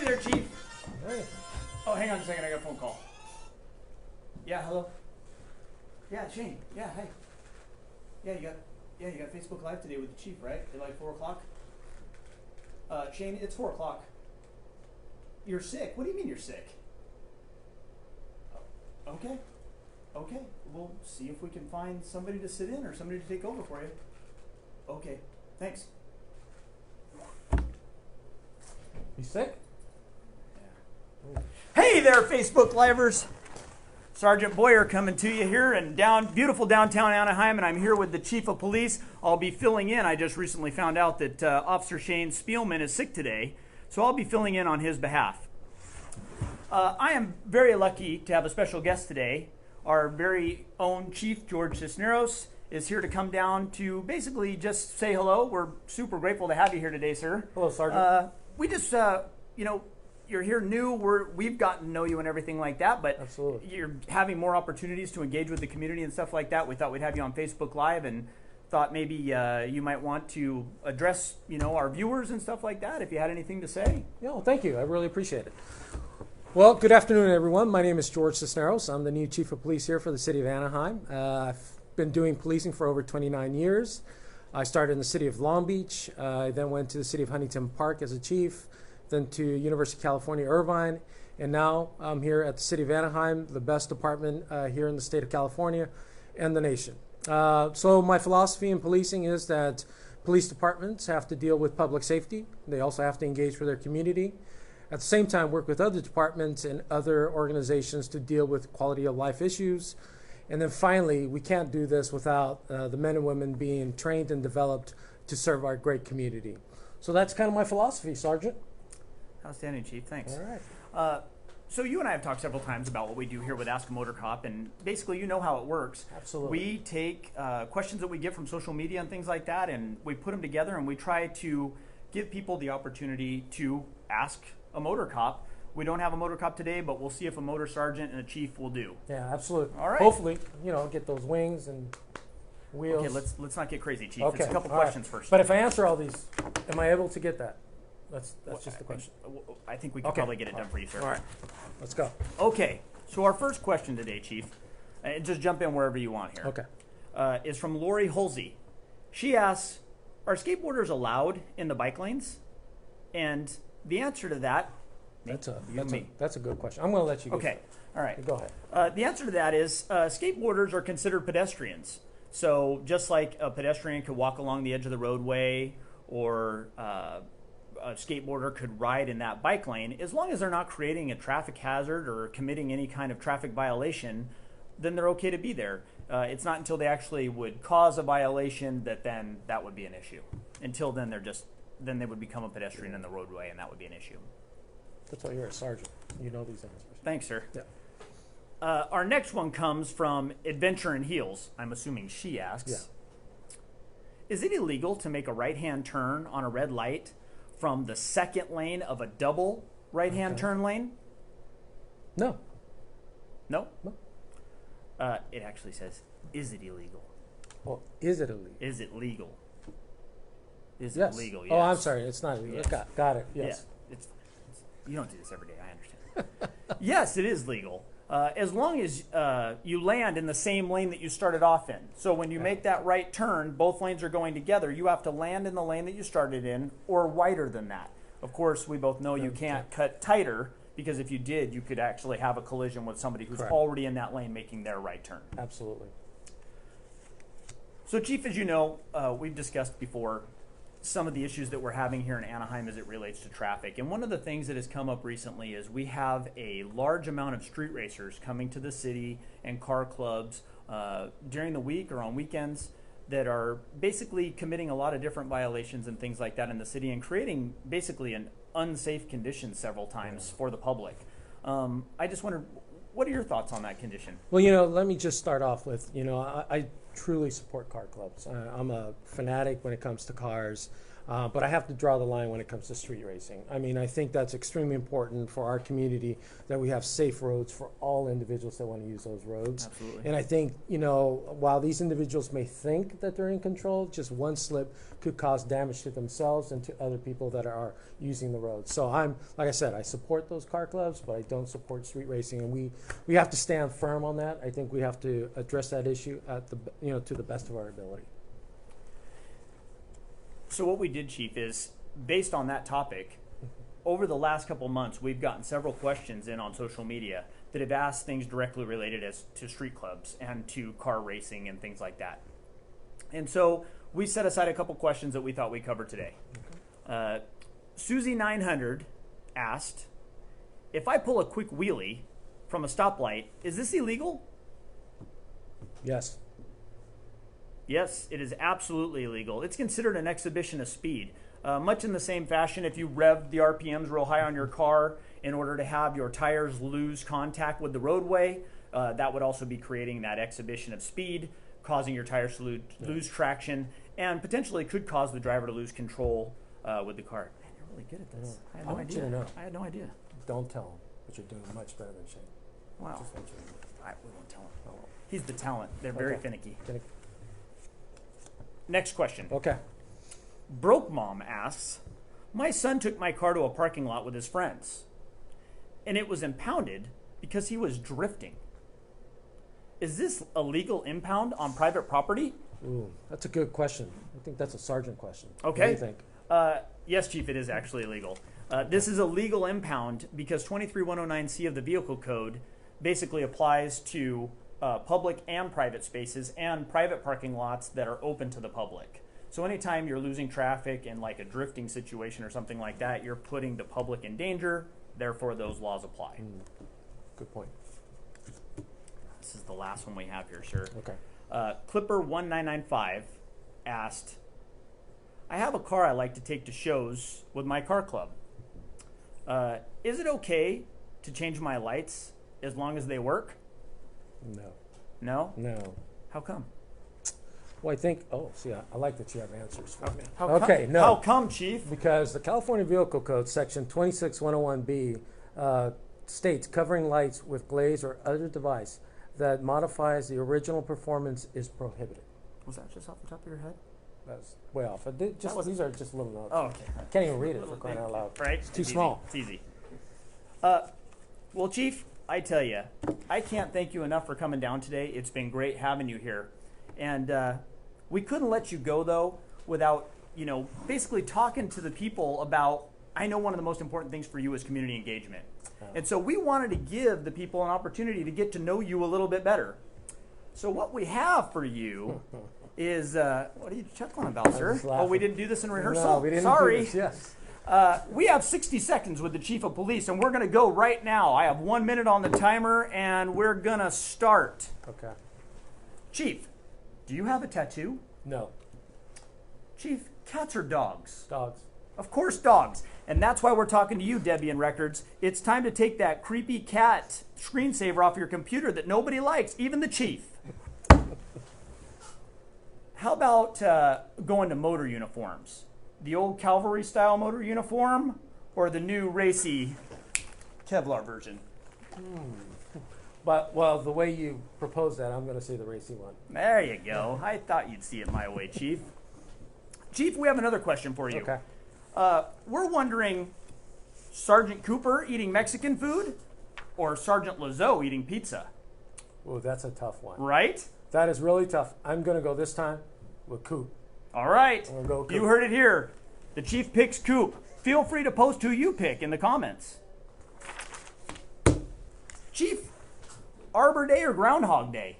there, Chief. Hey. Oh, hang on a second. I got a phone call. Yeah, hello. Yeah, Shane. Yeah, hey. Yeah, you got Facebook Live today with the Chief, right? At like 4 o'clock. Shane, it's 4 o'clock. You're sick. What do you mean you're sick? Okay. Okay. We'll see if we can find somebody to sit in or somebody to take over for you. Okay. Thanks. You sick? Yeah. Hey there, Facebook Livers. Sergeant Boyer coming to you here in beautiful downtown Anaheim, and I'm here with the Chief of Police. I'll be filling in. I just recently found out that Officer Shane Spielman is sick today, so I'll be filling in on his behalf. I am very lucky to have a special guest today. Our very own Chief, George Cisneros, is here to come down to basically just say hello. We're super grateful to have you here today, sir. Hello, Sergeant. We just, you're here new. We've gotten to know you and everything like that, but Absolutely. You're having more opportunities to engage with the community and stuff like that. We thought we'd have you on Facebook Live and thought maybe you might want to address, our viewers and stuff like that if you had anything to say. Yeah, well, thank you. I really appreciate it. Well, good afternoon, everyone. My name is George Cisneros. I'm the new Chief of Police here for the city of Anaheim. I've been doing policing for over 29 years. I started in the city of Long Beach. I then went to the city of Huntington Park as a chief, then to University of California, Irvine, and now I'm here at the city of Anaheim, the best department here in the state of California and the nation. So my philosophy in policing is that police departments have to deal with public safety. They also have to engage with their community. At the same time, work with other departments and other organizations to deal with quality of life issues. And then finally, we can't do this without the men and women being trained and developed to serve our great community. So that's kind of my philosophy, Sergeant. Outstanding, Chief. Thanks. All right. So you and I have talked several times about what we do here with Ask a Motor Cop, and basically you know how it works. Absolutely. We take questions that we get from social media and things like that, and we put them together, and we try to give people the opportunity to ask a motor cop. We don't have a motor cop today, but we'll see if a motor sergeant and a chief will do. Yeah, absolutely. All right. Hopefully, get those wings and wheels. Okay, let's not get crazy, Chief. Okay. It's a couple All questions right. first. But if I answer all these, am I able to get that? That's just the question. I think we can Okay. probably get it done for you, sir. All right. Let's go. Okay, so our first question today, Chief, and just jump in wherever you want here. Okay. Is from Lori Holsey. She asks, are skateboarders allowed in the bike lanes? And the answer to that, That's a good question. I'm going to let you go. Okay, all right. Go ahead. The answer to that is skateboarders are considered pedestrians. So just like a pedestrian could walk along the edge of the roadway or a skateboarder could ride in that bike lane, as long as they're not creating a traffic hazard or committing any kind of traffic violation, then they're okay to be there. It's not until they actually would cause a violation that would be an issue. Until then, then they would become a pedestrian in the roadway, and that would be an issue. That's why you're a sergeant. You know these answers. Thanks, sir. Yeah. Our next one comes from Adventure in Heels. I'm assuming she asks. Yeah. Is it illegal to make a right-hand turn on a red light from the second lane of a double right-hand turn lane? No. No? No. It actually says, is it illegal? Well, is it illegal? Is it legal? Is Yes. it legal? Yes. Oh, I'm sorry. It's not illegal. Yes. Got it. Yes. Yeah. You don't do this every day. I understand. Yes, it is legal. As long as you land in the same lane that you started off in. So when you make that right turn, both lanes are going together. You have to land in the lane that you started in or wider than that. Of course, we both know you can't cut tighter because if you did, you could actually have a collision with somebody who's Correct. already in that lane making their right turn. Absolutely. So, Chief, as you know, we've discussed before some of the issues that we're having here in Anaheim as it relates to traffic. And one of the things that has come up recently is we have a large amount of street racers coming to the city and car clubs during the week or on weekends that are basically committing a lot of different violations and things like that in the city and creating basically an unsafe condition several times for the public. I just wondered, what are your thoughts on that condition? Well, let me just start off with, I truly support car clubs. I'm a fanatic when it comes to cars. But I have to draw the line when it comes to street racing. I mean, I think that's extremely important for our community, that we have safe roads for all individuals that want to use those roads. Absolutely. And I think, while these individuals may think that they're in control, just one slip could cause damage to themselves and to other people that are using the road. So like I said, I support those car clubs, but I don't support street racing. And we have to stand firm on that. I think we have to address that issue to the best of our ability. So what we did, Chief, is based on that topic, over the last couple months, we've gotten several questions in on social media that have asked things directly related to street clubs and to car racing and things like that. And so we set aside a couple questions that we thought we'd cover today. Susie 900 asked, if I pull a quick wheelie from a stoplight, is this illegal? Yes. Yes, it is absolutely illegal. It's considered an exhibition of speed. Much in the same fashion, if you rev the RPMs real high on your car in order to have your tires lose contact with the roadway, that would also be creating that exhibition of speed, causing your tires to lose traction, and potentially could cause the driver to lose control with the car. Man, you're really good at this. I had no idea. You to know. I had no idea. Don't tell him, but you're doing much better than Shane. Wow. Just want you to know. We won't tell him. Oh, well. He's the talent. They're very Okay. finicky. Finicky. Next question. Okay. Broke Mom asks, my son took my car to a parking lot with his friends, and it was impounded because he was drifting. Is this a legal impound on private property? Ooh, that's a good question. I think that's a sergeant question. Okay. What do you think? Yes, Chief, it is actually illegal. This is a legal impound because 23109C of the Vehicle Code basically applies to public and private spaces and private parking lots that are open to the public. So anytime you're losing traffic in like a drifting situation or something like that, you're putting the public in danger, therefore those laws apply. Good point. This is the last one we have here, sir. Okay. Clipper1995 asked, I have a car I like to take to shows with my car club. Is it okay to change my lights as long as they work? No. No? No. How come? Well, I think, I like that you have answers for me. Okay, no. How come, Chief? Because the California Vehicle Code, section 26101B, states covering lights with glaze or other device that modifies the original performance is prohibited. Was that just off the top of your head? That's way off. These are just little notes. Oh, okay. I can't even read it for crying out loud. Right? It's too small. It's easy. Well, Chief, I tell you, I can't thank you enough for coming down today. It's been great having you here. And we couldn't let you go, though, without, basically talking to the people about, I know one of the most important things for you is community engagement. And so we wanted to give the people an opportunity to get to know you a little bit better. So what we have for you is, what are you chuckling about, sir? Oh, we didn't do this in rehearsal? No, we didn't Sorry. do this, yes. We have 60 seconds with the Chief of Police, and we're going to go right now. I have 1 minute on the timer, and we're going to start. Okay. Chief, do you have a tattoo? No. Chief, cats or dogs? Dogs. Of course, dogs. And that's why we're talking to you, Debian Records. It's time to take that creepy cat screensaver off your computer that nobody likes, even the Chief. How about going to motor uniforms? The old cavalry-style motor uniform or the new racy Kevlar version? But, well, the way you propose that, I'm going to say the racy one. There you go. I thought you'd see it my way, Chief. Chief, we have another question for you. Okay. We're wondering, Sergeant Cooper eating Mexican food or Sergeant Lazo eating pizza? Ooh, that's a tough one. Right? That is really tough. I'm going to go this time with Coop. All right. I'm gonna go Coop. You heard it here. The Chief picks Coop. Feel free to post who you pick in the comments. Chief, Arbor Day or Groundhog Day?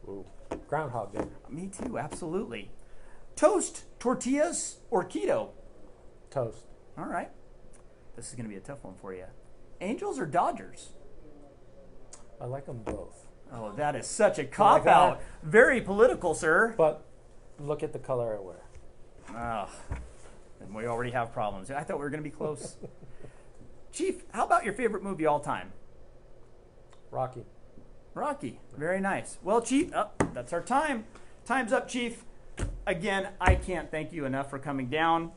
Ooh, Groundhog Day. Me too, absolutely. Toast, tortillas, or keto? Toast. All right. This is going to be a tough one for you. Angels or Dodgers? I like them both. Oh, that is such a cop-out. Very political, sir. But look at the color I wear. Oh, and we already have problems. I thought we were going to be close. Chief, how about your favorite movie all time? Rocky. Rocky. Very nice. Well, Chief, that's our time. Time's up, Chief. again, I can't thank you enough for coming down.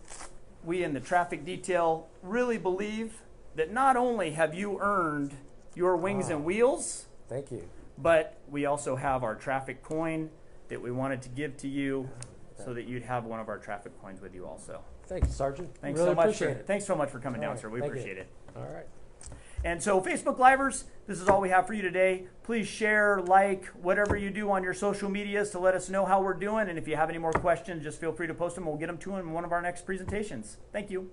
We in the traffic detail really believe that not only have you earned your wings and wheels, Thank you. but we also have our traffic coin that we wanted to give to you so that you'd have one of our traffic coins with you also. Thank you, Sergeant. Thanks really so much. appreciate it. Thanks so much for coming down, right, sir. We thank appreciate you. it. All right. And so, Facebook Livers, this is all we have for you today. Please share, like, whatever you do on your social medias to let us know how we're doing. And if you have any more questions, just feel free to post them. We'll get them to you in one of our next presentations. Thank you.